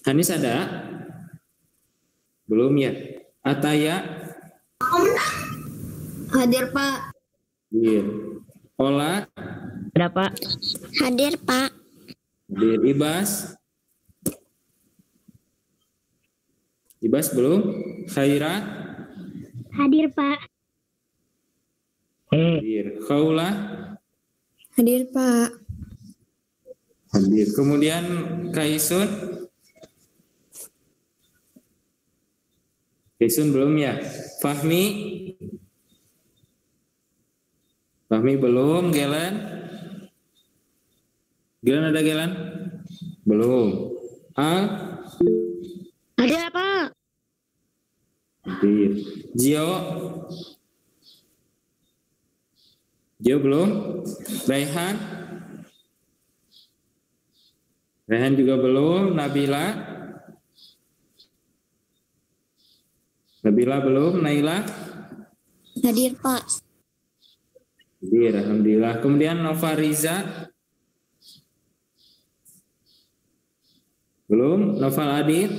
Hanis ada? Belum ya? Ataya? Hadir, Pak. Hadir. Ola? Ada, Pak. Hadir, Pak. Hadir. Ibas? Ibas belum? Khaira? Hadir, Pak. Hadir. Khaula? Hadir, Pak. Hadir. Kemudian Kaisun? Kaisun belum ya? Fahmi? Fahmi belum. Gelan? Gelan ada Gelan? Belum. Al? Hadir, Pak. Hadir. Jio? Jio belum? Raihan? Raihan juga belum. Nabila? Nabila belum. Naila? Hadir, Pak. Hadir, alhamdulillah. Kemudian Nova Riza? Belum. Noval Adit?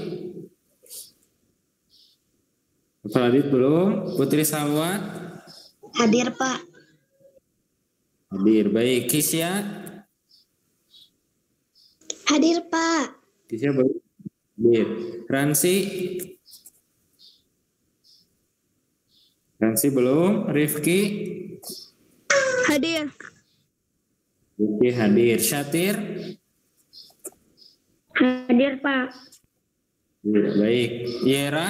Noval Adit belum. Putri Salwa? Hadir, Pak. Hadir. Baik. Kisya? Hadir, Pak. Kisya belum? Hadir. Ransi? Ransi belum. Rifki? Hadir. Rifki hadir. Syatir? Hadir, Pak. Hadir. Baik. Yera?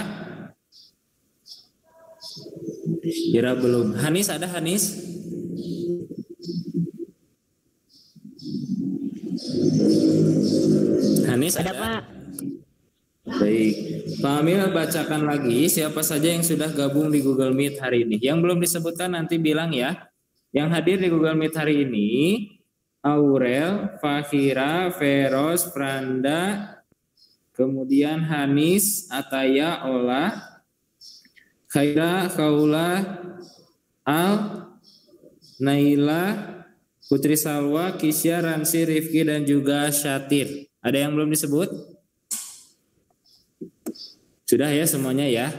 Yera belum. Hanis ada Hanis? Hanis ada? Pak. Baik. Pak Amil bacakan lagi siapa saja yang sudah gabung di Google Meet hari ini. Yang belum disebutkan nanti bilang ya. Yang hadir di Google Meet hari ini Aurel, Fahira, Feros, Franda, kemudian Hanis, Ataya, Ola, Khaira, Kaula, Al, Naila, Putri Salwa, Kisya, Ransi, Rifki, dan juga Syatir. Ada yang belum disebut? Sudah ya semuanya ya?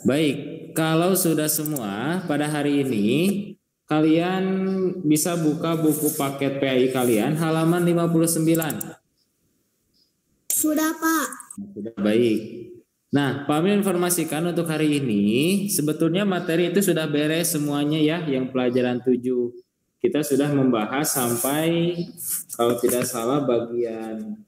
Baik, kalau sudah semua pada hari ini kalian bisa buka buku paket PAI kalian halaman 59. Sudah, Pak. Sudah, baik. Nah, Pak Amil informasikan untuk hari ini sebetulnya materi itu sudah beres semuanya ya, yang pelajaran 7. Kita sudah membahas sampai kalau tidak salah bagian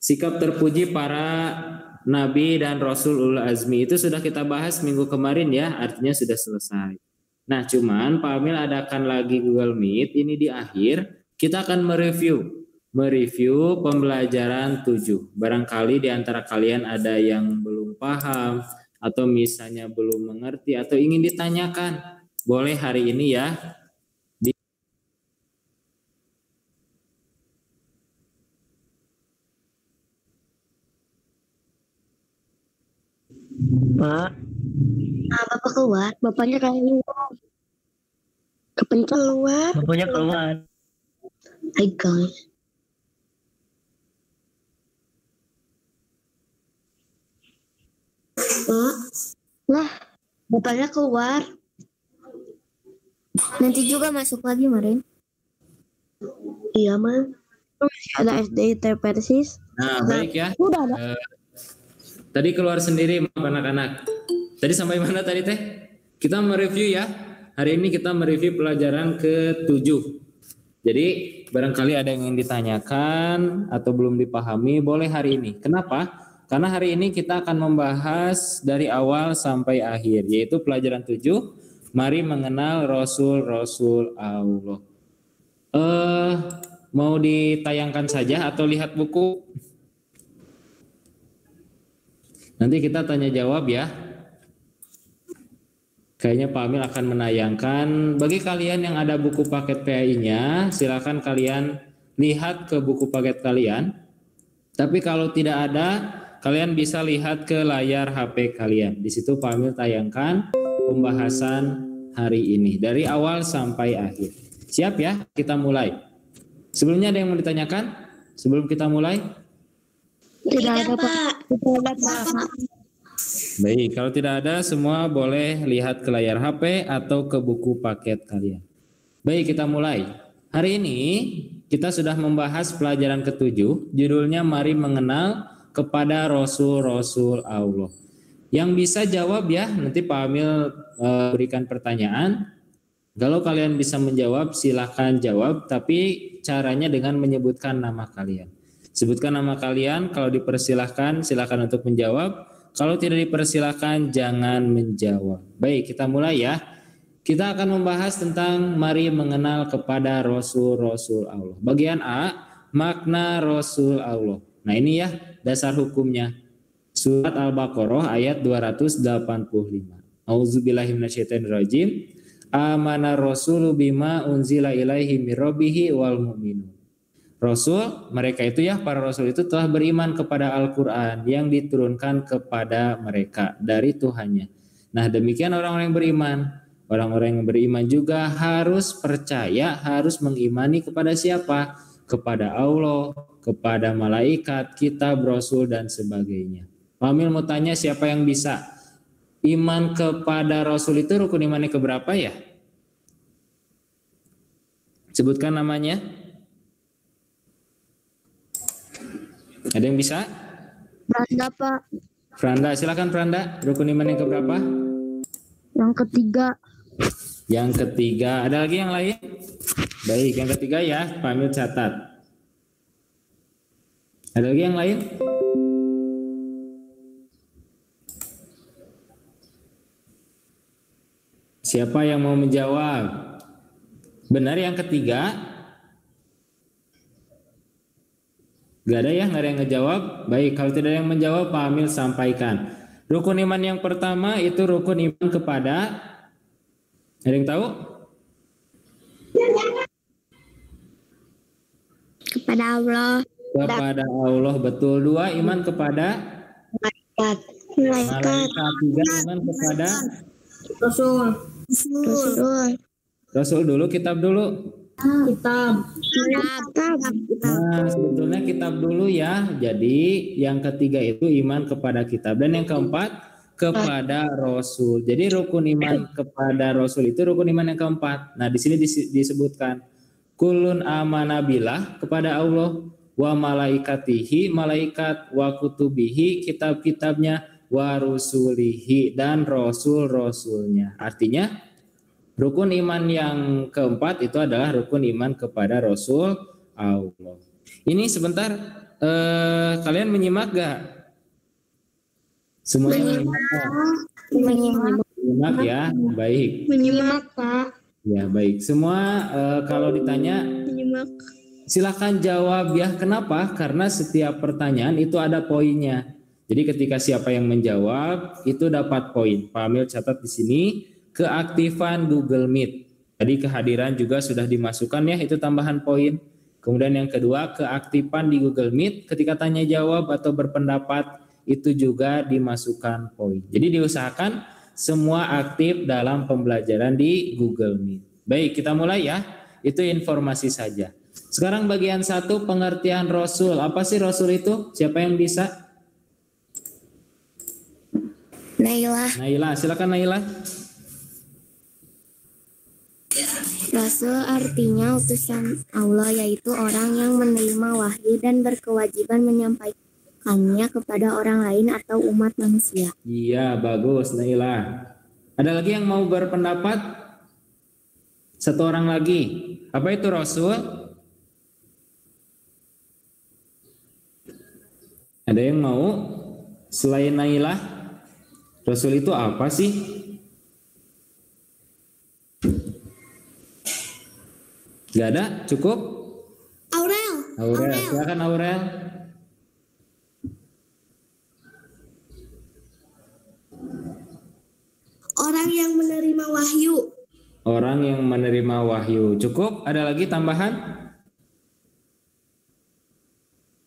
sikap terpuji para Nabi dan Rasul Ulul Azmi itu sudah kita bahas minggu kemarin ya, artinya sudah selesai. Nah, cuman Pak Amil adakan lagi Google Meet, ini di akhir kita akan mereview pembelajaran 7. Barangkali di antara kalian ada yang belum paham atau misalnya belum mengerti atau ingin ditanyakan, boleh hari ini ya. Pak. Bapak keluar. Bapaknya keluar. Kepencet keluar. Bapaknya keluar. Hai guys. Pak. Lah. Bapaknya keluar. Nanti juga masuk lagi, Marin. Iya, Man. Ada SD Persis. Nah, baik ya. Udah ada. Tadi keluar sendiri maaf anak-anak. Tadi sampai mana tadi teh? Kita mereview ya. Hari ini kita mereview pelajaran ke-7. Jadi barangkali ada yang ingin ditanyakan atau belum dipahami, boleh hari ini. Kenapa? Karena hari ini kita akan membahas dari awal sampai akhir, yaitu pelajaran 7. Mari mengenal Rasul-Rasul Allah. Mau ditayangkan saja atau lihat buku? Nanti kita tanya jawab ya. Kayaknya Pak Amil akan menayangkan. Bagi kalian yang ada buku paket PAI-nya, silakan kalian lihat ke buku paket kalian. Tapi kalau tidak ada, kalian bisa lihat ke layar HP kalian. Di situ Pak Amil tayangkan pembahasan hari ini dari awal sampai akhir. Siap ya? Kita mulai. Sebelumnya ada yang mau ditanyakan? sebelum kita mulai? Tidak ada, Pak. Baik, kalau tidak ada semua boleh lihat ke layar HP atau ke buku paket kalian. Baik, kita mulai. Hari ini kita sudah membahas pelajaran ke-7, judulnya Mari Mengenal kepada Rasul-Rasul Allah. Yang bisa jawab ya, nanti Pak Amil berikan pertanyaan. Kalau kalian bisa menjawab, silahkan jawab, tapi caranya dengan menyebutkan nama kalian. Sebutkan nama kalian, kalau dipersilahkan, silahkan untuk menjawab. Kalau tidak dipersilahkan, jangan menjawab. Baik, kita mulai ya. Kita akan membahas tentang mari mengenal kepada Rasul-Rasul Allah. Bagian A, makna Rasul Allah. Nah ini ya, dasar hukumnya. Surat Al-Baqarah ayat 285. Auzubillahiminasyaitonirrajim. Amana rasulu bima unzila ilaihi mirrobihi wal mu'minun. Rasul, mereka itu ya, para rasul itu telah beriman kepada Al-Quran yang diturunkan kepada mereka dari Tuhannya. Nah demikian orang-orang yang beriman. Orang-orang yang beriman juga harus percaya, harus mengimani kepada siapa? Kepada Allah, kepada malaikat, kitab, rasul, dan sebagainya. Pamil mau tanya siapa yang bisa? Iman kepada Rasul itu rukun imannya keberapa ya? Sebutkan namanya. Ada yang bisa? Franda, Pak. Franda, silakan Franda. Rukun iman yang keberapa? Yang ketiga. Yang ketiga. Ada lagi yang lain? Baik, yang ketiga ya. Pamil catat. Ada lagi yang lain? Siapa yang mau menjawab? Benar yang ketiga? Gak ada ya, gak ada yang ngejawab. Baik, kalau tidak ada yang menjawab, Pak Amil sampaikan. Rukun iman yang pertama itu rukun iman kepada, ada yang tahu? Kepada Allah. Kepada Allah, betul. Dua, iman kepada Malaikat. malaikat. Tiga, iman kepada Rasul. Rasul dulu, kitab dulu. Kitab. Nah, sebetulnya kitab dulu ya. Jadi yang ketiga itu iman kepada kitab. Dan yang keempat kepada Rasul. Jadi rukun iman kepada Rasul itu rukun iman yang keempat. Nah di sini disebutkan kulun amanabillah kepada Allah, wa malaikatihi, malaikat, wa kutubihi, kitab-kitabnya, wa rusulihi, dan rasul-rasulnya. Artinya rukun iman yang keempat itu adalah rukun iman kepada Rasul Allah. Ini sebentar, kalian menyimak gak? Semuanya menyimak ya, baik. Menyimak, Pak. Ya baik. Semua kalau ditanya, Menyimak. silakan jawab ya. Kenapa? Karena setiap pertanyaan itu ada poinnya. Jadi ketika siapa yang menjawab itu dapat poin. Pak Amil catat di sini. Keaktifan Google Meet. Tadi kehadiran juga sudah dimasukkan ya, itu tambahan poin. Kemudian yang kedua, keaktifan di Google Meet ketika tanya jawab atau berpendapat itu juga dimasukkan poin. Jadi diusahakan semua aktif dalam pembelajaran di Google Meet. Baik, kita mulai ya. Itu informasi saja. Sekarang bagian 1, pengertian Rasul. Apa sih Rasul itu? Siapa yang bisa? Naila, silakan Naila. Rasul artinya utusan Allah, yaitu orang yang menerima wahyu dan berkewajiban menyampaikannya kepada orang lain atau umat manusia. Iya, bagus Naila. Ada lagi yang mau berpendapat? Satu orang lagi. Apa itu Rasul? Ada yang mau? Selain Naila, Rasul itu apa sih? Gak ada? Cukup? Aurel. Silakan Aurel. Orang yang menerima wahyu. Orang yang menerima wahyu. Cukup? Ada lagi tambahan?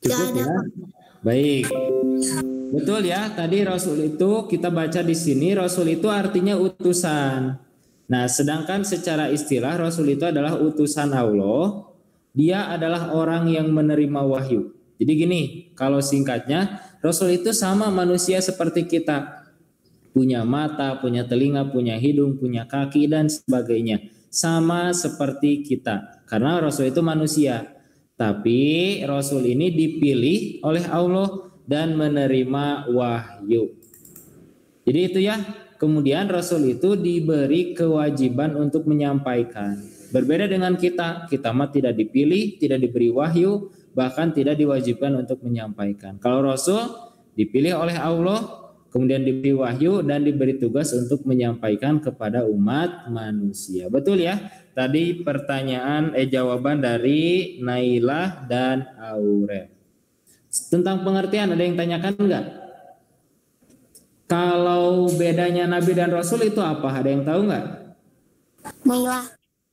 Cukup ya? Baik. Betul ya, tadi Rasul itu kita baca di sini, Rasul itu artinya utusan. Nah, sedangkan secara istilah Rasul itu adalah utusan Allah, dia adalah orang yang menerima wahyu. Jadi gini, kalau singkatnya, Rasul itu sama manusia seperti kita. Punya mata, punya telinga, punya hidung, punya kaki, dan sebagainya. Sama seperti kita. Karena Rasul itu manusia. Tapi Rasul ini dipilih oleh Allah dan menerima wahyu. Jadi itu ya, kemudian Rasul itu diberi kewajiban untuk menyampaikan. Berbeda dengan kita mah tidak dipilih, tidak diberi wahyu, bahkan tidak diwajibkan untuk menyampaikan. Kalau Rasul dipilih oleh Allah, kemudian diberi wahyu dan diberi tugas untuk menyampaikan kepada umat manusia. Betul ya? Tadi jawaban dari Nailah dan Aurel. Tentang pengertian ada yang tanyakan enggak? Kalau bedanya Nabi dan Rasul itu apa? Ada yang tahu enggak?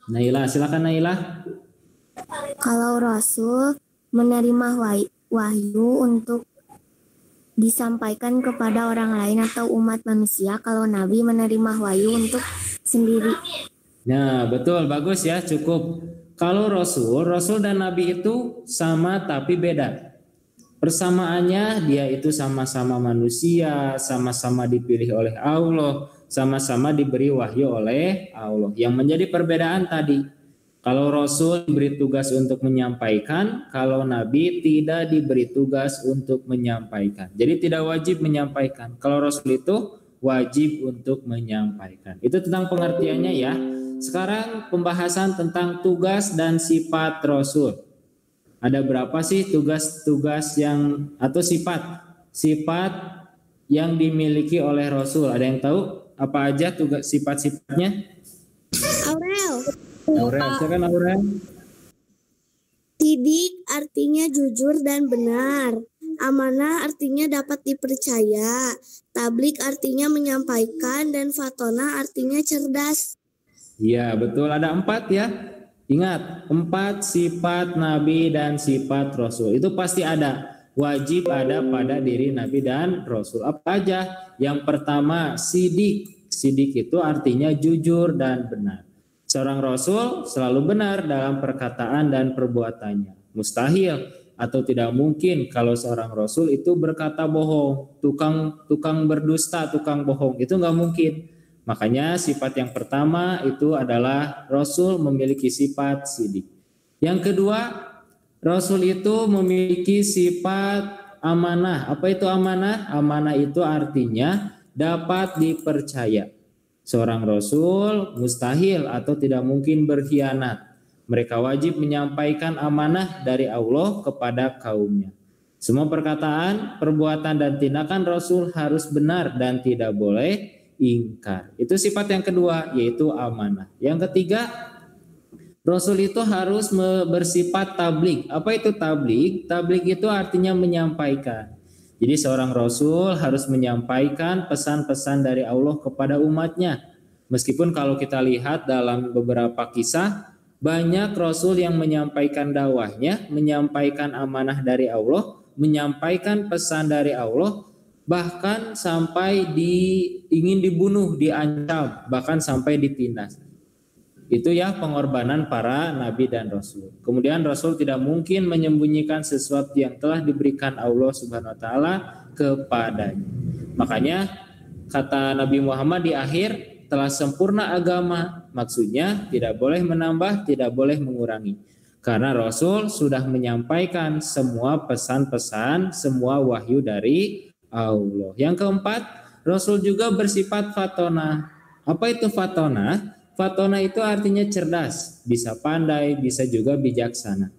Nailah, silakan Nailah. Kalau Rasul menerima wahyu untuk disampaikan kepada orang lain atau umat manusia, kalau Nabi menerima wahyu untuk sendiri. Nah, betul, bagus ya, cukup. Kalau Rasul dan Nabi itu sama tapi beda. Persamaannya dia itu sama-sama manusia, sama-sama dipilih oleh Allah, sama-sama diberi wahyu oleh Allah. Yang menjadi perbedaan tadi, kalau Rasul diberi tugas untuk menyampaikan, kalau Nabi tidak diberi tugas untuk menyampaikan. Jadi tidak wajib menyampaikan. Kalau Rasul itu wajib untuk menyampaikan. Itu tentang pengertiannya ya. Sekarang pembahasan tentang tugas dan sifat Rasul. Ada berapa sih tugas-tugas yang atau sifat yang dimiliki oleh Rasul? Ada yang tahu apa aja tugas sifat-sifatnya? Aurel, silakan Aurel. Sidik artinya jujur dan benar. Amanah artinya dapat dipercaya. Tablik artinya menyampaikan. Dan fatona artinya cerdas. Iya, betul. Ada 4 ya. Ingat, 4 sifat Nabi dan sifat Rasul. Itu pasti ada. Wajib ada pada diri Nabi dan Rasul. Apa aja? Yang pertama, sidik. Sidik itu artinya jujur dan benar. Seorang Rasul selalu benar dalam perkataan dan perbuatannya. Mustahil atau tidak mungkin kalau seorang Rasul itu berkata bohong, tukang berdusta, tukang bohong, itu nggak mungkin. Makanya sifat yang pertama itu adalah Rasul memiliki sifat sidik. Yang kedua, Rasul itu memiliki sifat amanah. Apa itu amanah? Amanah itu artinya dapat dipercaya. Seorang Rasul mustahil atau tidak mungkin berkhianat. Mereka wajib menyampaikan amanah dari Allah kepada kaumnya. Semua perkataan, perbuatan, dan tindakan Rasul harus benar dan tidak boleh ingkar. Itu sifat yang kedua, yaitu amanah. Yang ketiga, Rasul itu harus bersifat tabligh. Apa itu tabligh? Tabligh itu artinya menyampaikan. Jadi seorang Rasul harus menyampaikan pesan-pesan dari Allah kepada umatnya. Meskipun kalau kita lihat dalam beberapa kisah, banyak Rasul yang menyampaikan dakwahnya, menyampaikan amanah dari Allah, menyampaikan pesan dari Allah, bahkan sampai ingin dibunuh, diancam, bahkan sampai ditindas. Itu ya pengorbanan para nabi dan rasul. Kemudian Rasul tidak mungkin menyembunyikan sesuatu yang telah diberikan Allah Subhanahu wa taala kepadanya. Makanya kata Nabi Muhammad di akhir, telah sempurna agama, maksudnya tidak boleh menambah, tidak boleh mengurangi. Karena Rasul sudah menyampaikan semua pesan-pesan, semua wahyu dari Allah. Yang keempat, Rasul juga bersifat fatona. Apa itu fatona? Fatona itu artinya cerdas, bisa pandai, bisa juga bijaksana.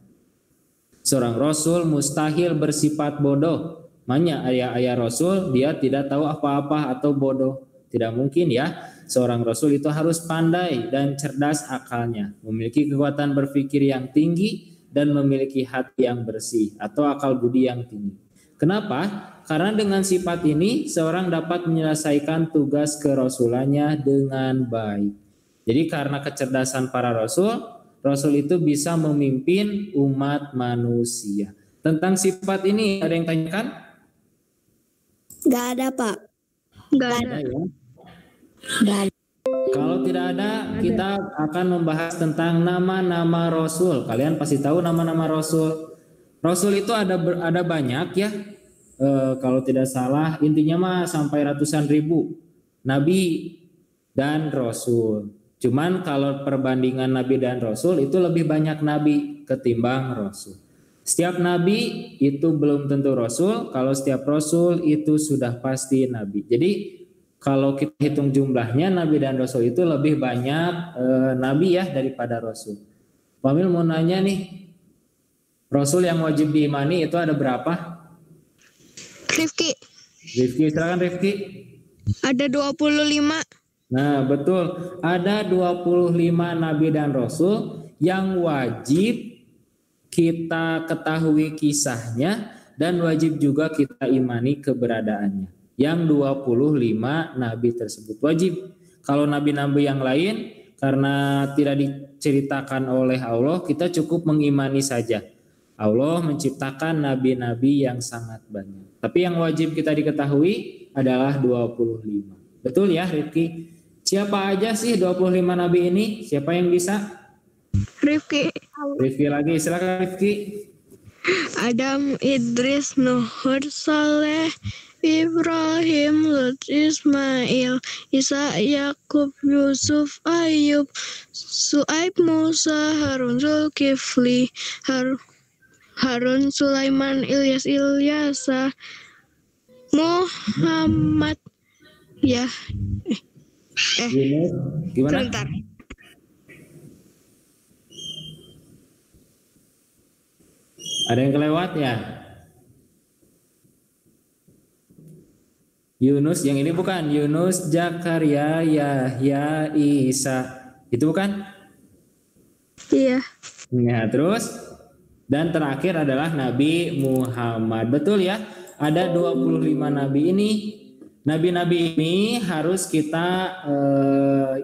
Seorang Rasul mustahil bersifat bodoh. Makanya ayah Rasul dia tidak tahu apa-apa atau bodoh. Tidak mungkin ya. Seorang Rasul itu harus pandai dan cerdas akalnya, memiliki kekuatan berpikir yang tinggi dan memiliki hati yang bersih atau akal budi yang tinggi. Kenapa? Karena dengan sifat ini seorang dapat menyelesaikan tugas kerasulannya dengan baik. Jadi karena kecerdasan para Rasul itu bisa memimpin umat manusia. Tentang sifat ini ada yang tanyakan? Gak ada, Pak. Gak ada ya. Gak ada. Kalau tidak ada, kita akan membahas tentang nama-nama Rasul. Kalian pasti tahu nama-nama Rasul. Rasul itu ada banyak ya. Kalau tidak salah, intinya mah sampai ratusan ribu Nabi dan Rasul. Cuman kalau perbandingan Nabi dan Rasul itu lebih banyak Nabi ketimbang Rasul. Setiap Nabi itu belum tentu Rasul. Kalau setiap Rasul itu sudah pasti Nabi. Jadi kalau kita hitung jumlahnya Nabi dan Rasul itu lebih banyak Nabi ya daripada Rasul. Pamil mau nanya nih, Rasul yang wajib diimani itu ada berapa? Rifki, Silakan Rifki. ada 25. Nah betul, ada 25 Nabi dan Rasul yang wajib kita ketahui kisahnya dan wajib juga kita imani keberadaannya. Yang 25 nabi tersebut wajib. Kalau nabi-nabi yang lain karena tidak diceritakan oleh Allah, kita cukup mengimani saja. Allah menciptakan nabi-nabi yang sangat banyak. Tapi yang wajib kita diketahui adalah 25. Betul ya Rifki? Siapa aja sih 25 nabi ini? Siapa yang bisa? Rifki, Rifki lagi, silakan Rifki. Adam, Idris, Nuh, Hud, Saleh, Ibrahim, Lut, Ismail, Isa, Yakub, Yusuf, Ayub, Su'aib, Musa, Harun, Zulkifli, Harun, Sulaiman, Ilyasa, Muhammad, ya. Gimana? Sebentar. Ada yang kelewat ya? Yunus, yang ini bukan. Yunus, Zakaria, Yahya, Isa. Itu bukan? Iya. Ya, terus dan terakhir adalah Nabi Muhammad. Betul ya? Ada 25 nabi ini. Nabi-nabi ini harus kita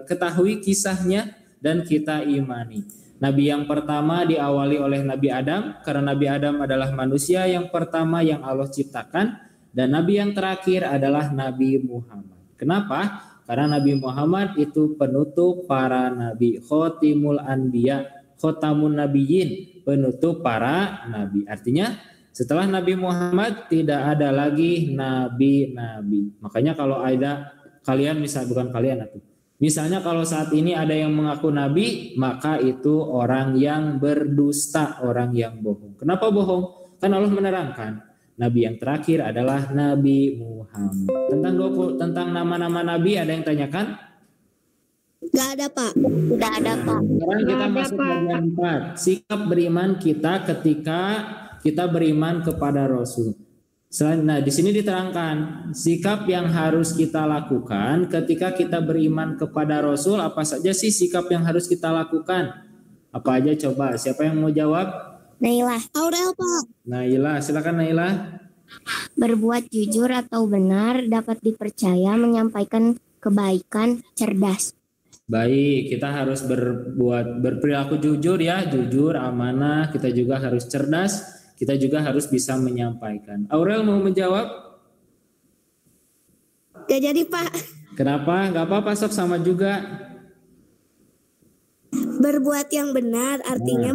ketahui kisahnya dan kita imani. Nabi yang pertama diawali oleh Nabi Adam, karena Nabi Adam adalah manusia yang pertama yang Allah ciptakan, dan Nabi yang terakhir adalah Nabi Muhammad. Kenapa? Karena Nabi Muhammad itu penutup para nabi, khotimul anbiya, khotamun nabiyyin, penutup para nabi. Artinya setelah Nabi Muhammad tidak ada lagi nabi-nabi. Makanya kalau ada kalian misalnya kalau saat ini ada yang mengaku nabi, maka itu orang yang berdusta, orang yang bohong. Kenapa bohong? Kan Allah menerangkan, nabi yang terakhir adalah Nabi Muhammad. Tentang nama-nama nabi ada yang tanyakan? Gak ada Pak. Tidak ada Pak. Sekarang kita masuk bagian 4. Sikap beriman kita ketika kita beriman kepada Rasul. Nah, di sini diterangkan sikap yang harus kita lakukan ketika kita beriman kepada Rasul. Apa saja sih sikap yang harus kita lakukan? Apa aja coba? Siapa yang mau jawab? Nailah. Aurel Pak. Naila, silakan Naila. Berbuat jujur atau benar, dapat dipercaya, menyampaikan kebaikan, cerdas. Baik, kita harus berperilaku jujur ya, jujur, amanah. Kita juga harus cerdas. Kita juga harus bisa menyampaikan. Aurel mau menjawab? Gak jadi Pak. Kenapa? Gak apa-apa, sok sama juga. Berbuat yang benar artinya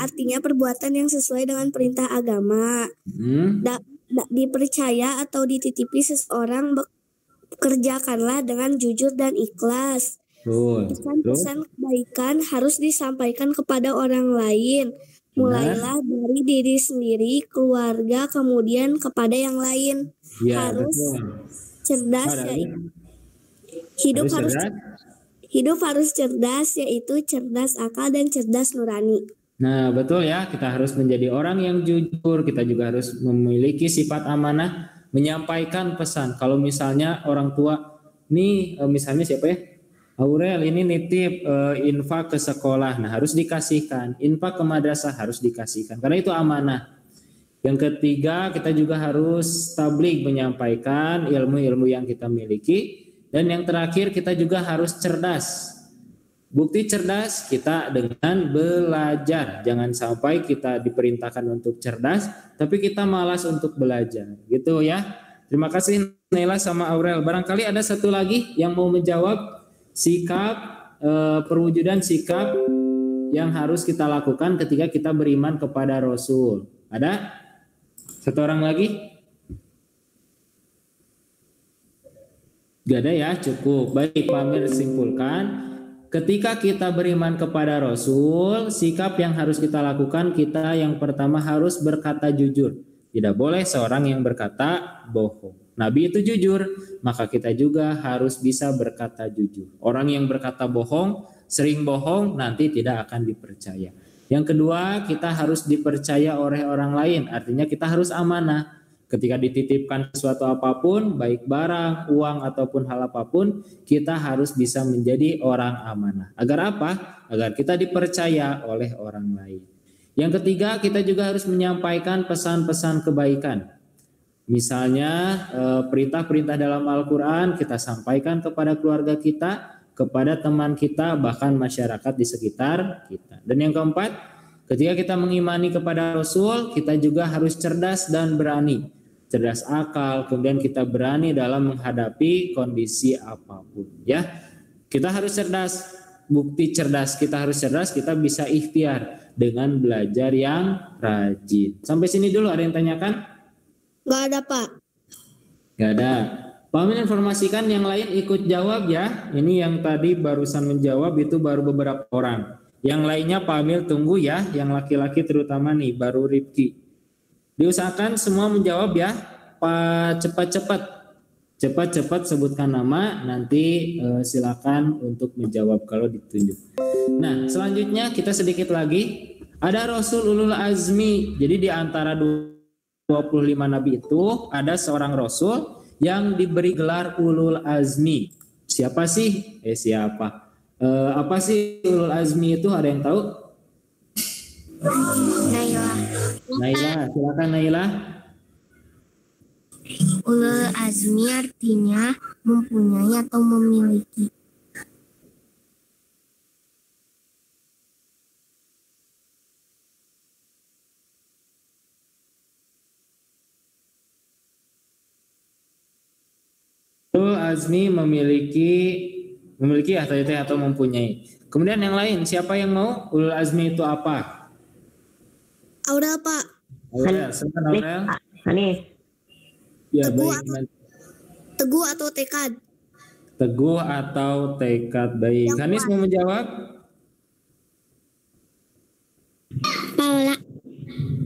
artinya perbuatan yang sesuai dengan perintah agama. Dipercaya atau dititipi seseorang, kerjakanlah dengan jujur dan ikhlas. Pesan-pesan kebaikan harus disampaikan kepada orang lain. Mulailah dari diri sendiri, keluarga, kemudian kepada yang lain. Ya, harus betul. Cerdas ya. Hidup harus cerdas, yaitu cerdas akal dan cerdas nurani. Nah, betul ya, kita harus menjadi orang yang jujur. Kita juga harus memiliki sifat amanah, menyampaikan pesan. Kalau misalnya orang tua, nih misalnya siapa ya? Aurel ini nitip infak ke sekolah, nah harus dikasihkan. Infak ke madrasah harus dikasihkan, karena itu amanah. Yang ketiga, kita juga harus tabligh, menyampaikan ilmu-ilmu yang kita miliki. Dan yang terakhir, kita juga harus cerdas. Bukti cerdas kita dengan belajar. Jangan sampai kita diperintahkan untuk cerdas, tapi kita malas untuk belajar. Gitu ya. Terima kasih Naila sama Aurel. Barangkali ada satu lagi yang mau menjawab. sikap perwujudan sikap yang harus kita lakukan ketika kita beriman kepada Rasul. Ada? Satu orang lagi? Gak ada ya, cukup. Baik, Pak Amir simpulkan. Ketika kita beriman kepada Rasul, sikap yang harus kita lakukan, kita yang pertama harus berkata jujur. Tidak boleh seorang yang berkata bohong. Nabi itu jujur, maka kita juga harus bisa berkata jujur. Orang yang berkata bohong, sering bohong, nanti tidak akan dipercaya. Yang kedua, kita harus dipercaya oleh orang lain, artinya kita harus amanah. Ketika dititipkan sesuatu apapun, baik barang, uang, ataupun hal apapun, kita harus bisa menjadi orang amanah. Agar apa? Agar kita dipercaya oleh orang lain. Yang ketiga, kita juga harus menyampaikan pesan-pesan kebaikan. Misalnya, perintah-perintah dalam Al-Quran kita sampaikan kepada keluarga kita, kepada teman kita, bahkan masyarakat di sekitar kita. Dan yang keempat, ketika kita mengimani kepada Rasul, kita juga harus cerdas dan berani. Cerdas akal, kemudian kita berani dalam menghadapi kondisi apapun. Ya, kita harus cerdas. Bukti cerdas, kita harus cerdas, kita bisa ikhtiar dengan belajar yang rajin. Sampai sini dulu, ada yang tanyakan? Nggak ada, Pak. Nggak ada. Pak Amin informasikan yang lain ikut jawab ya. Ini yang tadi barusan menjawab itu baru beberapa orang. Yang lainnya Pak Amil tunggu ya, yang laki-laki terutama nih, baru Rifki. Diusahakan semua menjawab ya, Pak, cepat-cepat sebutkan nama, nanti silakan untuk menjawab kalau ditunjuk. Nah, selanjutnya kita sedikit lagi, ada Rasul Ulul Azmi. Jadi di antara 25 Nabi itu ada seorang Rasul yang diberi gelar Ulul Azmi. Siapa sih? Siapa? Apa sih Ulul Azmi itu? Ada yang tahu? Naila, silakan Naila. Ulul azmi artinya mempunyai atau memiliki. Ulul azmi memiliki atau mempunyai. Kemudian yang lain, siapa yang mau? Ulul azmi itu apa? Aurel, Pak. Aurel, silakan Aurel. Hanis. Ya, Teguh atau tekad. Teguh atau tekad, baik. Hanis mau menjawab? Ola.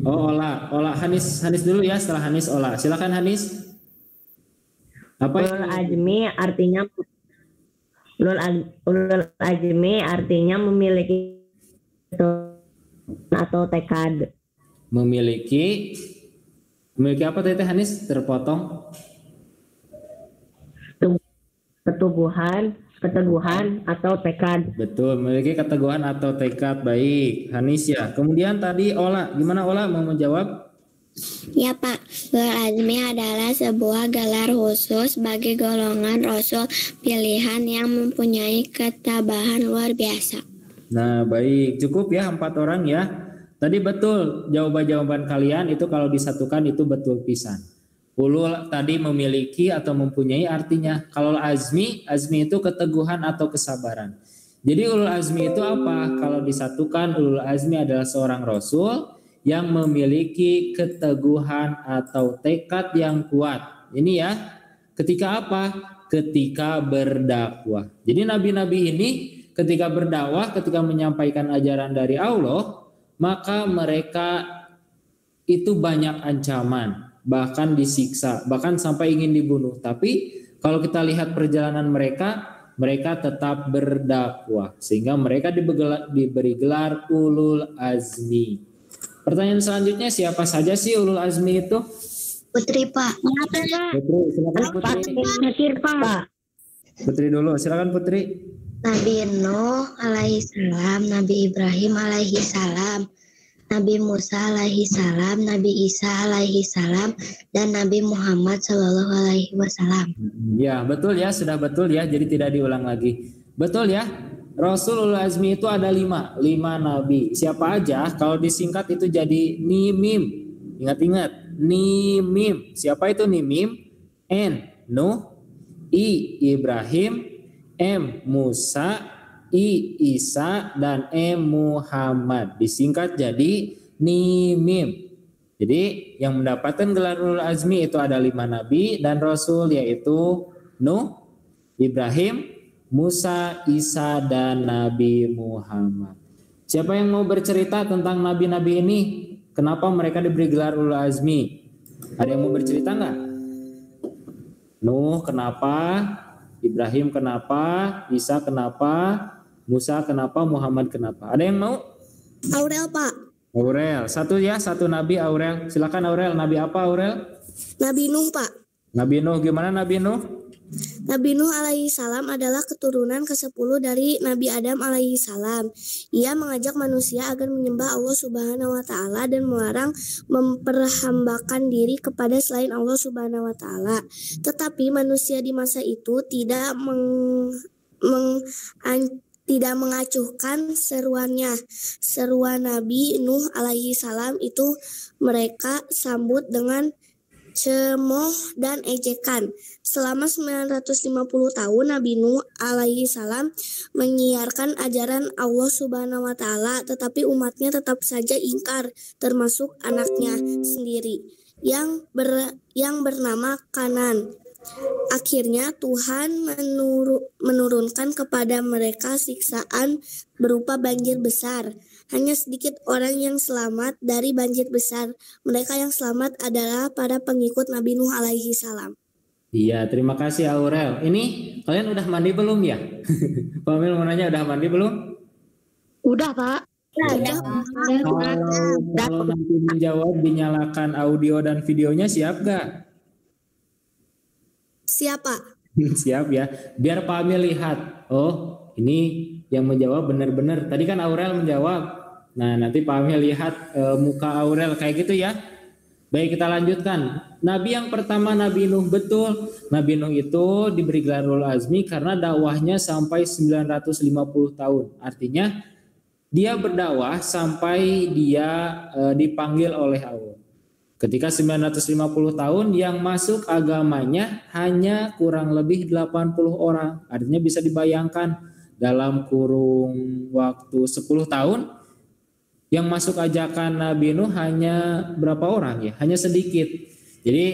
Oh, Ola. Hanis dulu ya, setelah Hanis Ola. Silakan Hanis. Apa Ulul azmi artinya Ulul azmi artinya memiliki atau tekad. Memiliki apa tadi Hanis? Terpotong. Keteguhan atau tekad. Betul, memiliki keteguhan atau tekad. Baik, Hanis ya. Kemudian tadi Ola, gimana Ola mau menjawab? Ya Pak, Ulul azmi adalah sebuah gelar khusus bagi golongan Rasul pilihan yang mempunyai ketabahan luar biasa. Nah baik, cukup ya 4 orang ya. Tadi betul jawaban kalian itu kalau disatukan itu betul pisan. Ulul tadi memiliki atau mempunyai artinya. Kalau azmi itu keteguhan atau kesabaran. Jadi ulul azmi itu apa? Kalau disatukan ulul azmi adalah seorang Rasul yang memiliki keteguhan atau tekad yang kuat. Ini ya, ketika apa? Ketika berdakwah. Jadi nabi-nabi ini ketika berdakwah, ketika menyampaikan ajaran dari Allah, maka mereka itu banyak ancaman, bahkan disiksa, bahkan sampai ingin dibunuh. Tapi kalau kita lihat perjalanan mereka tetap berdakwah. Sehingga mereka diberi gelar Ulul Azmi. Pertanyaan selanjutnya, siapa saja sih Ulul Azmi itu? Putri, Pak. Putri, silakan Putri. Putri dulu, silakan Putri. Nabi Nuh alaihi salam, Nabi Ibrahim alaihi salam, Nabi Musa alaihi salam, Nabi Isa alaihi salam, dan Nabi Muhammad sallallahu alaihi wasallam. Ya, betul ya, sudah betul ya, jadi tidak diulang lagi. Betul ya, Rasulul Azmi itu ada 5 nabi. Siapa aja, kalau disingkat itu jadi Nimim. Ingat-ingat, Nimim. Siapa itu Nimim? N, Nuh, I, Ibrahim, M. Musa, I. Isa, dan M. Muhammad. Disingkat jadi NIMIM. Jadi yang mendapatkan gelar ulul azmi itu ada 5 nabi dan rasul, yaitu Nuh, Ibrahim, Musa, Isa, dan Nabi Muhammad. Siapa yang mau bercerita tentang nabi-nabi ini? Kenapa mereka diberi gelar ulul azmi? Ada yang mau bercerita nggak? Nuh kenapa? Ibrahim kenapa? Isa kenapa? Musa kenapa? Muhammad kenapa? Ada yang mau? Aurel, Pak. Aurel. Satu ya, satu nabi Aurel. Silakan Aurel. Nabi apa Aurel? Nabi Nuh, Pak. Nabi Nuh. Gimana Nabi Nuh? Nabi Nuh alaihi salam adalah keturunan ke-10 dari Nabi Adam alaihi salam. Ia mengajak manusia agar menyembah Allah Subhanahu wa taala dan melarang memperhambakan diri kepada selain Allah Subhanahu wa taala. Tetapi manusia di masa itu tidak tidak mengacuhkan seruannya. Seruan Nabi Nuh alaihi salam itu mereka sambut dengan cemoh dan ejekan. Selama 950 tahun Nabi Nuh alaihi salam menyiarkan ajaran Allah Subhanahu wa taala, tetapi umatnya tetap saja ingkar, termasuk anaknya sendiri yang bernama Kanan. Akhirnya Tuhan menurunkan kepada mereka siksaan berupa banjir besar. Hanya sedikit orang yang selamat dari banjir besar. Mereka yang selamat adalah para pengikut Nabi Nuh alaihi salam. Iya, terima kasih Aurel. Ini kalian udah mandi belum ya? Pak Amil mau nanya, udah mandi belum? Udah, Pak. Kalau nanti menjawab dinyalakan audio dan videonya, siap gak? Siapa? Siap ya. Biar Pak Amil lihat. Oh, ini yang menjawab benar-benar. Tadi kan Aurel menjawab. Nah, nanti Pak Amil lihat muka Aurel kayak gitu ya. Baik, kita lanjutkan. Nabi yang pertama Nabi Nuh, betul. Nabi Nuh itu diberi gelar ulul azmi karena dakwahnya sampai 950 tahun. Artinya dia berdakwah sampai dia dipanggil oleh Allah. Ketika 950 tahun yang masuk agamanya hanya kurang lebih 80 orang. Artinya bisa dibayangkan dalam kurung waktu 10 tahun yang masuk ajakan Nabi Nuh hanya berapa orang ya? Hanya sedikit. Jadi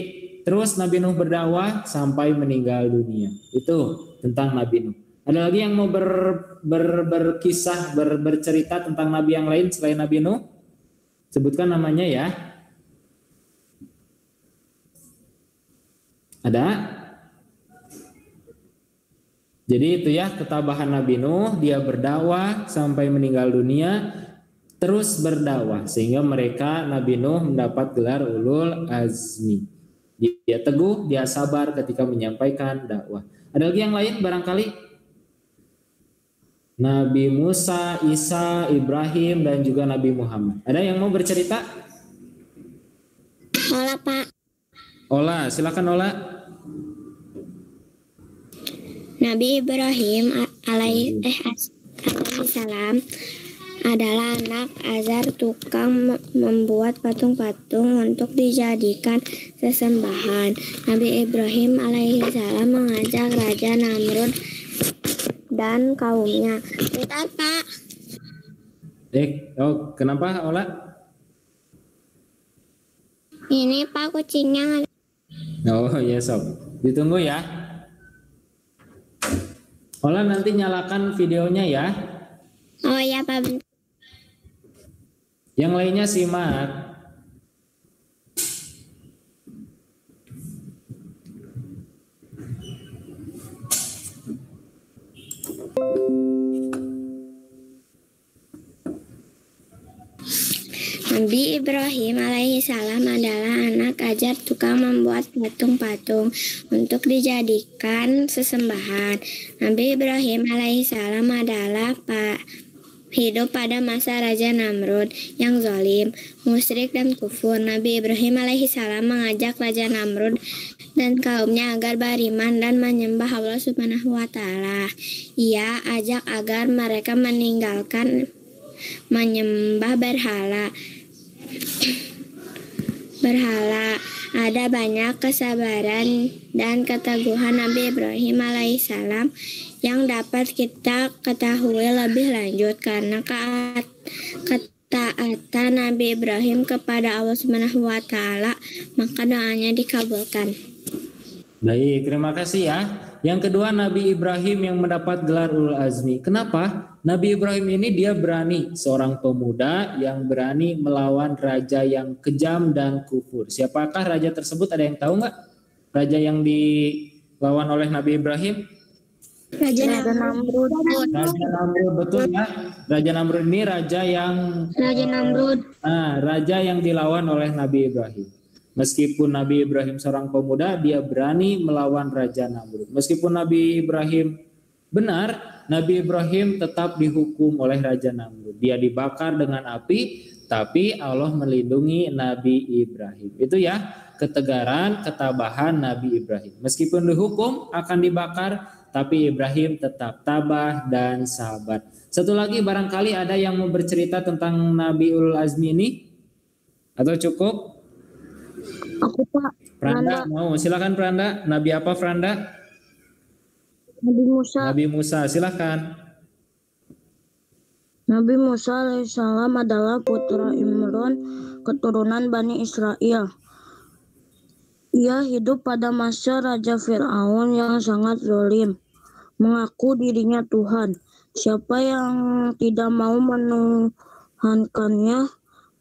terus Nabi Nuh berdakwah sampai meninggal dunia. Itu tentang Nabi Nuh. Ada lagi yang mau berkisah, bercerita tentang Nabi yang lain selain Nabi Nuh? Sebutkan namanya ya. Ada? Jadi itu ya ketabahan Nabi Nuh, dia berdakwah sampai meninggal dunia, terus berdakwah sehingga mereka Nabi Nuh mendapat gelar ulul azmi. Dia teguh, dia sabar ketika menyampaikan dakwah. Ada lagi yang lain barangkali? Nabi Musa, Isa, Ibrahim, dan juga Nabi Muhammad. Ada yang mau bercerita? Ola, Pak. Ola, silakan Ola. Nabi Ibrahim alaihi salam adalah anak Azar, tukang membuat patung-patung untuk dijadikan sesembahan. Nabi Ibrahim alaihi salam mengajak Raja Namrud dan kaumnya. Bentar, Pak. Kenapa Ola? Ini Pak kucingnya. Oh iya sob, ditunggu ya. Ola nanti nyalakan videonya ya. Oh iya Pak. Yang lainnya simak. Nabi Ibrahim alaihi salam adalah anak Azar, tukang membuat patung-patung untuk dijadikan sesembahan. Nabi Ibrahim alaihi salam adalah hidup pada masa Raja Namrud yang zalim, musyrik dan kufur. Nabi Ibrahim alaihi salam mengajak Raja Namrud dan kaumnya agar beriman dan menyembah Allah Subhanahu wa taala. Ia ajak agar mereka meninggalkan menyembah berhala berhala. Ada banyak kesabaran dan keteguhan Nabi Ibrahim alaihissalam yang dapat kita ketahui lebih lanjut karena ketaatan Nabi Ibrahim kepada Allah Subhanahu wa taala, maka doanya dikabulkan. Baik, terima kasih ya. Yang kedua, Nabi Ibrahim yang mendapat gelar Ulul Azmi. Kenapa? Nabi Ibrahim ini dia berani, seorang pemuda yang berani melawan raja yang kejam dan kufur. Siapakah raja tersebut? Ada yang tahu nggak? Raja yang dilawan oleh Nabi Ibrahim? Raja Namrud. Raja Namrud, betul ya. Raja Namrud ini raja yang dilawan oleh Nabi Ibrahim. Meskipun Nabi Ibrahim seorang pemuda, dia berani melawan Raja Namrud. Meskipun Nabi Ibrahim benar, Nabi Ibrahim tetap dihukum oleh Raja Namrud. Dia dibakar dengan api, tapi Allah melindungi Nabi Ibrahim. Itu ya, ketegaran, ketabahan Nabi Ibrahim. Meskipun dihukum akan dibakar, tapi Ibrahim tetap tabah dan sabar. Satu lagi, barangkali ada yang mau bercerita tentang Nabi Ulul Azmi ini? Atau cukup? Aku Pak. Franda mau, silakan Franda. Nabi apa Franda? Nabi Musa. Nabi Musa, silakan. Nabi Musa alaihissalam adalah putra Imran, keturunan Bani Israel. Ia hidup pada masa Raja Fir'aun yang sangat zalim, mengaku dirinya Tuhan. Siapa yang tidak mau menuhankannya,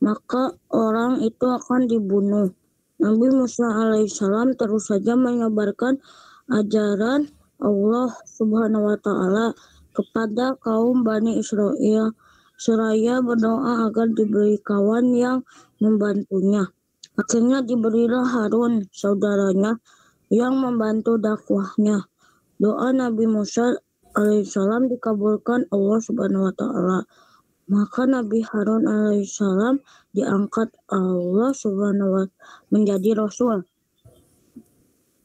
maka orang itu akan dibunuh. Nabi Musa alaihissalam terus saja menyebarkan ajaran Allah Subhanahu wa taala kepada kaum Bani Israel seraya berdoa agar diberi kawan yang membantunya. Akhirnya diberilah Harun saudaranya yang membantu dakwahnya. Doa Nabi Musa alaihissalam dikabulkan Allah Subhanahu wa taala. Maka Nabi Harun alaihissalam diangkat Allah Subhanahu wa taala menjadi rasul.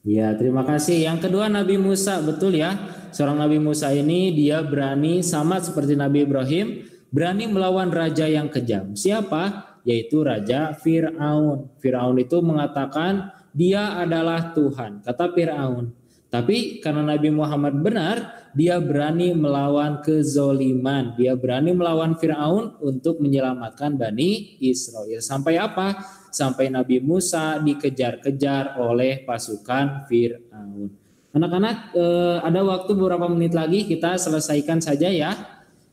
Ya, terima kasih. Yang kedua Nabi Musa, betul ya. Seorang Nabi Musa ini dia berani sama seperti Nabi Ibrahim, berani melawan raja yang kejam. Siapa? Yaitu Raja Fir'aun. Fir'aun itu mengatakan dia adalah Tuhan, kata Fir'aun. Tapi karena Nabi Muhammad benar, dia berani melawan kezoliman. Dia berani melawan Fir'aun untuk menyelamatkan Bani Israel. Sampai apa? Sampai Nabi Musa dikejar-kejar oleh pasukan Fir'aun. Anak-anak, ada waktu beberapa menit lagi, kita selesaikan saja ya.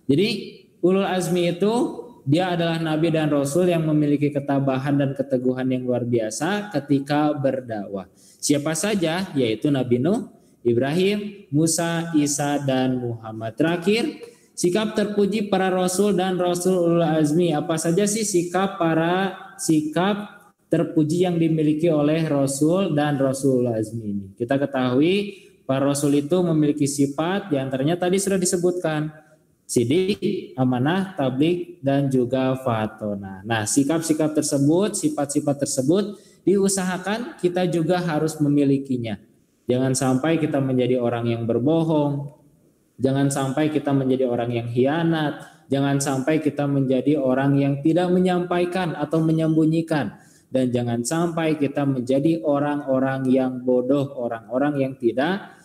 Jadi Ulul Azmi itu dia adalah Nabi dan Rasul yang memiliki ketabahan dan keteguhan yang luar biasa ketika berdakwah. Siapa saja? Yaitu Nabi Nuh, Ibrahim, Musa, Isa, dan Muhammad. Terakhir, sikap terpuji para Rasul dan Rasul Ulul Azmi. Apa saja sih sikap terpuji yang dimiliki oleh Rasul dan Rasul Ulul Azmi ini? Kita ketahui para Rasul itu memiliki sifat, diantaranya tadi sudah disebutkan. Sidik, amanah, tabligh, dan juga fatona. Nah, sikap-sikap tersebut, sifat-sifat tersebut diusahakan kita juga harus memilikinya. Jangan sampai kita menjadi orang yang berbohong. Jangan sampai kita menjadi orang yang khianat. Jangan sampai kita menjadi orang yang tidak menyampaikan atau menyembunyikan. Dan jangan sampai kita menjadi orang-orang yang bodoh, orang-orang yang tidak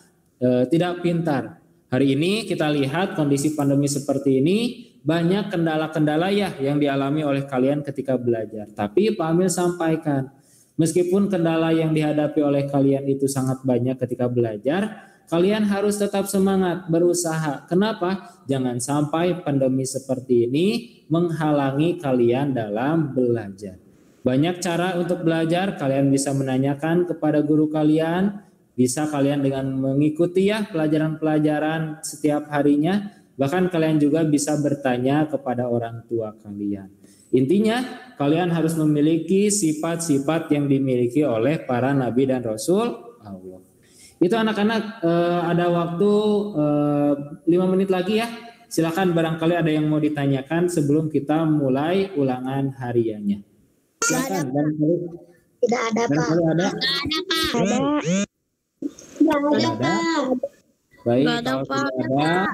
pintar. Hari ini kita lihat kondisi pandemi seperti ini, banyak kendala-kendala ya yang dialami oleh kalian ketika belajar. Tapi Pak Amil sampaikan, meskipun kendala yang dihadapi oleh kalian itu sangat banyak ketika belajar, kalian harus tetap semangat, berusaha. Kenapa? Jangan sampai pandemi seperti ini menghalangi kalian dalam belajar. Banyak cara untuk belajar, kalian bisa menanyakan kepada guru kalian, bisa kalian dengan mengikuti ya pelajaran-pelajaran setiap harinya, bahkan kalian juga bisa bertanya kepada orang tua kalian. Intinya kalian harus memiliki sifat-sifat yang dimiliki oleh para nabi dan rasul Allah. Itu anak-anak, ada waktu 5 menit lagi ya. Silakan barangkali ada yang mau ditanyakan sebelum kita mulai ulangan hariannya. Silakan barangkali. Tidak ada, Pak. Ada? Ada. Baik, kalau tidak ada,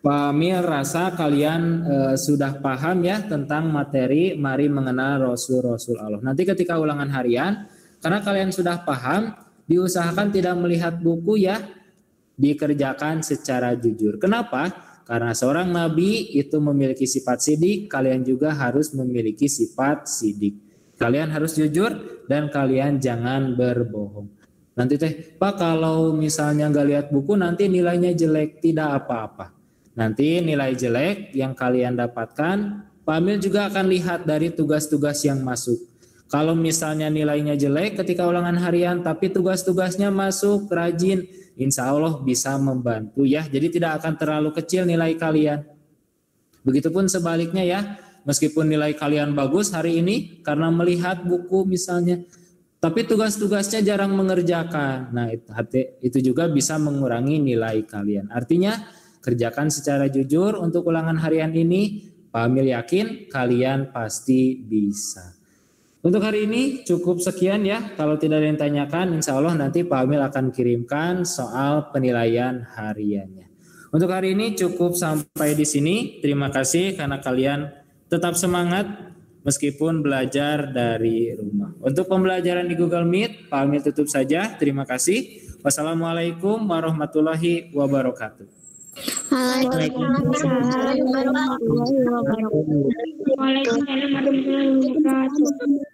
Pak Amir rasa kalian sudah paham ya tentang materi mari mengenal Rasul-Rasul Allah. Nanti ketika ulangan harian, karena kalian sudah paham, diusahakan tidak melihat buku ya, dikerjakan secara jujur. Kenapa? Karena seorang nabi itu memiliki sifat sidik, kalian juga harus memiliki sifat sidik. Kalian harus jujur dan kalian jangan berbohong. Nanti Pak kalau misalnya nggak lihat buku nanti nilainya jelek, tidak apa-apa. Nanti nilai jelek yang kalian dapatkan, Pak Amil juga akan lihat dari tugas-tugas yang masuk. Kalau misalnya nilainya jelek ketika ulangan harian, tapi tugas-tugasnya masuk, rajin, insya Allah bisa membantu ya. Jadi tidak akan terlalu kecil nilai kalian. Begitupun sebaliknya ya, meskipun nilai kalian bagus hari ini karena melihat buku misalnya, tapi tugas-tugasnya jarang mengerjakan. Nah itu juga bisa mengurangi nilai kalian. Artinya, kerjakan secara jujur untuk ulangan harian ini. Pak Amil yakin kalian pasti bisa. Untuk hari ini cukup sekian ya. Kalau tidak ada yang tanyakan, insya Allah nanti Pak Amil akan kirimkan soal penilaian hariannya. Untuk hari ini cukup sampai di sini. Terima kasih karena kalian tetap semangat meskipun belajar dari rumah. Untuk pembelajaran di Google Meet, Pak Amil tutup saja. Terima kasih. Wassalamualaikum warahmatullahi wabarakatuh. Waalaikumsalam warahmatullahi wabarakatuh. Waalaikumsalam warahmatullahi wabarakatuh.